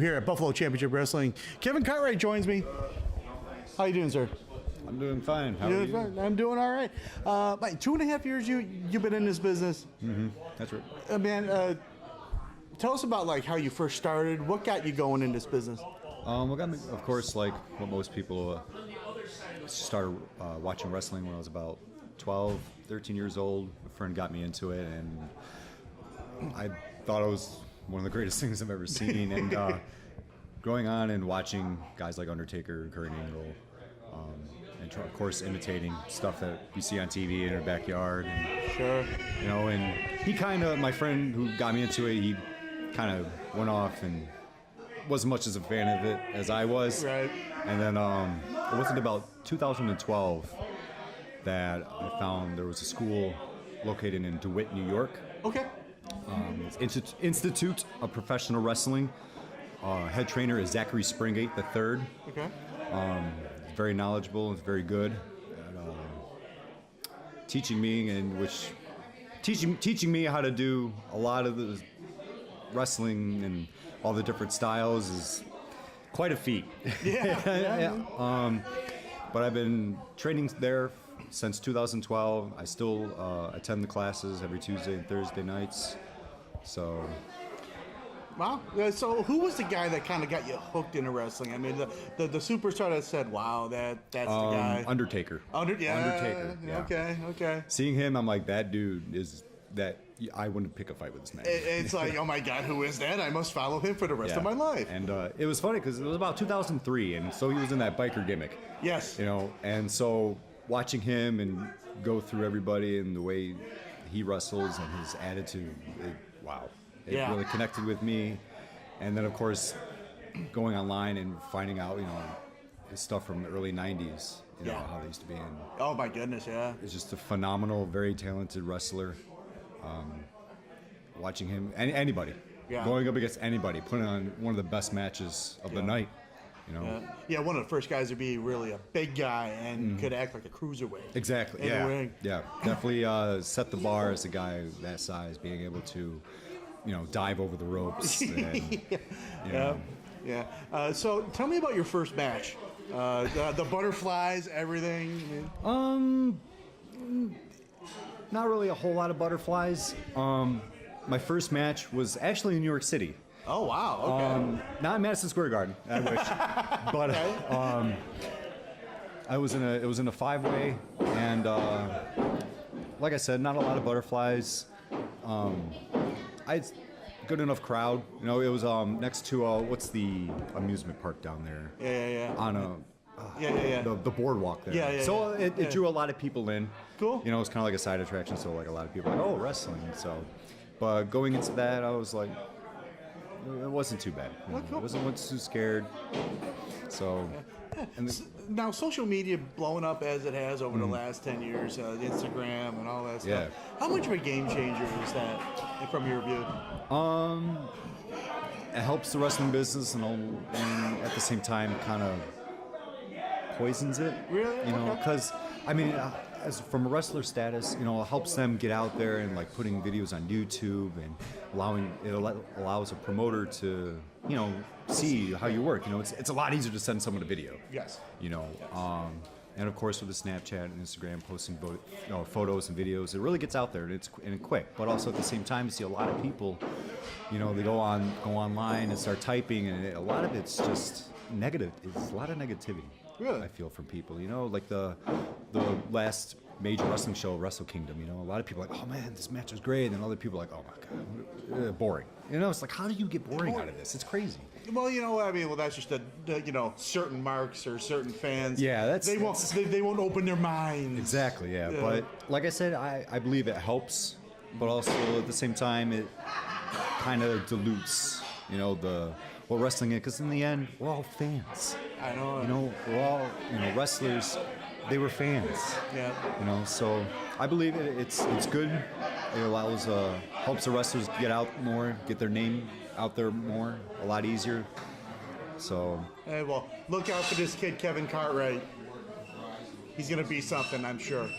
here at Buffalo Championship Wrestling. Kevin Cartwright joins me. How you doing, sir? I'm doing fine. How are you? Fine. I'm doing all right. About 2.5 years you've been in this business. Mm-hmm. That's right. Man, tell us about like how you first started. What got you going in this business? What got me, of course, like what most people started watching wrestling when I was about 12, 13 years old. A friend got me into it, and I thought it was one of the greatest things I've ever seen. And going on and watching guys like Undertaker, Kurt Angle, and of course imitating stuff that you see on TV in our backyard. And, sure. You know, and my friend who got me into it, he kind of went off and wasn't much as a fan of it as I was. Right. And then it wasn't about 2012 that I found there was a school located in DeWitt, New York. Okay. It's Institute of Professional Wrestling. Head trainer is Zachary Springate III. Okay. He's very knowledgeable. He's very good at teaching me, teaching me how to do a lot of the wrestling and all the different styles is quite a feat. Yeah. But I've been training there since 2012. I still attend the classes every Tuesday and Thursday nights. So. Wow. So who was the guy that kind of got you hooked into wrestling? I mean, the superstar that said, "Wow, that's the guy." Undertaker. Undertaker. Yeah. Okay. Seeing him, I'm like, that dude is that. I wouldn't pick a fight with this man. It's like, oh my God, who is that? I must follow him for the rest of my life. And it was funny because it was about 2003, and so he was in that biker gimmick. Yes. You know, and so watching him and go through everybody and the way he wrestles and his attitude, wow. It really connected with me. And then, of course, going online and finding out, his stuff from the early 90s, how they used to be in. Oh, my goodness, yeah. It's just a phenomenal, very talented wrestler. Watching him, anybody, going up against anybody, putting on one of the best matches of the night. Yeah, one of the first guys to be really a big guy and could act like a cruiserweight. Exactly. In the ring. Yeah. Definitely set the bar as a guy that size, being able to, dive over the ropes. And, Yeah. So tell me about your first match. The butterflies, everything. Not really a whole lot of butterflies. My first match was actually in New York City. Oh wow! Okay. Not in Madison Square Garden, I wish. But it was in a 5-way, and like I said, not a lot of butterflies. I good enough crowd. It was next to what's the amusement park down there? Yeah. On a the boardwalk there. Yeah. So it drew a lot of people in. Cool. It was kind of like a side attraction. So like a lot of people were like, oh, wrestling. So, but going into that, I was like, it wasn't too bad. I wasn't too scared. So. Now, social media blowing up as it has over the last 10 years, Instagram and all that stuff. Yeah. How much of a game changer is that from your view? It helps the wrestling business and at the same time kind of poisons it. Really? Because I mean, as from a wrestler status, it helps them get out there and like putting videos on YouTube and allows a promoter to see how you work. It's a lot easier to send someone a video. Yes. And of course with the Snapchat and Instagram posting photos and videos, it really gets out there and it's quick. But also at the same time, you see a lot of people, they go online and start typing, and a lot of it's just negative. It's a lot of negativity. Really? I feel from people. Like the last major wrestling show, Wrestle Kingdom. A lot of people are like, oh man, this match was great, and then other people are like, oh my god, boring. It's like, how do you get boring out of this? It's crazy. Well, that's just the certain marks or certain fans. Yeah, they won't open their minds. Exactly, yeah. But like I said, I believe it helps, but also at the same time it kind of dilutes, what wrestling is, because in the end we're all fans. I know. We're all wrestlers. They were fans. Yeah. So I believe it's good. It allows helps the wrestlers get out more, get their name out there more, a lot easier. So. Hey, well, look out for this kid, Kevin Cartwright. He's gonna be something, I'm sure.